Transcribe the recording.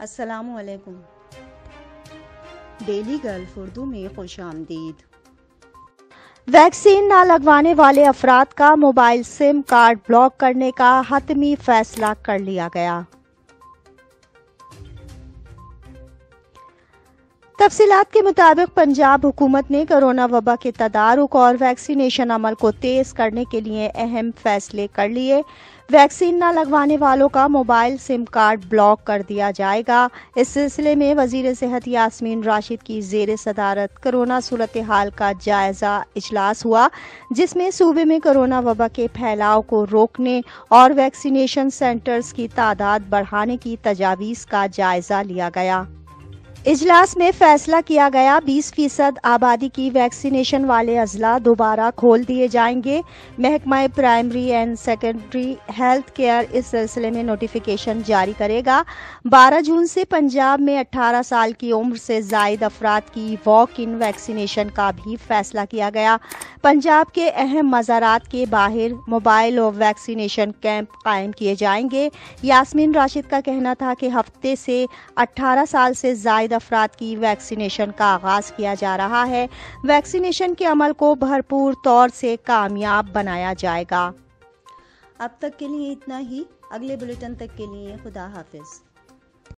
السلام علیکم۔ Daily golf Urdu میں خوش آمدید۔ ویکسین نہ لگوانے والے افراد کا موبائل سم کارڈ بلاک کرنے کا حتمی فیصلہ کر لیا گیا۔ تفصیلات کے مطابق پنجاب حکومت نے کورونا وبا کے تدارک اور ویکسینیشن عمل کو تیز کرنے کے لیے اہم فیصلے کر لیے۔ ویکسین نہ لگوانے والوں کا موبائل سم کارڈ بلاک کر دیا جائے گا۔ اس سلسلے میں وزیر صحت یاسمین راشد کی زیر صدارت کورونا صورتحال کا جائزہ اجلاس ہوا، جس میں صوبے میں کورونا وبا کے پھیلاؤ کو روکنے اور ویکسینیشن سینٹرز کی تعداد بڑھانے کی تجاویز کا جائزہ لیا گیا۔ اجلاس میں فیصلہ کیا گیا 20% آبادی کی ویکسینیشن والے اضلاع دوبارہ کھول دیے جائیں گے۔ محکمہ primary and secondary health care اس سلسلے میں نوٹیفیکیشن جاری کرے گا۔ 12 جون سے پنجاب میں 18 سال کی عمر سے زائد افراد کی واک ان ویکسینیشن کا بھی فیصلہ کیا گیا۔ پنجاب کے اہم مزارات کے باہر موبائل اور ویکسینیشن کیمپ قائم کیے جائیں گے۔ یاسمین راشد کا کہنا تھا کہ ہفتے سے 18 سال سے زائد افراد کی ویکسینیشن کا آغاز کیا جا رہا ہے۔ ویکسینیشن کے عمل کو بھرپور طور سے کامیاب بنایا جائے گا۔ اب تک کے لیے اتنا ہی۔ اگلے بلیٹن تک کے لیے خدا حافظ۔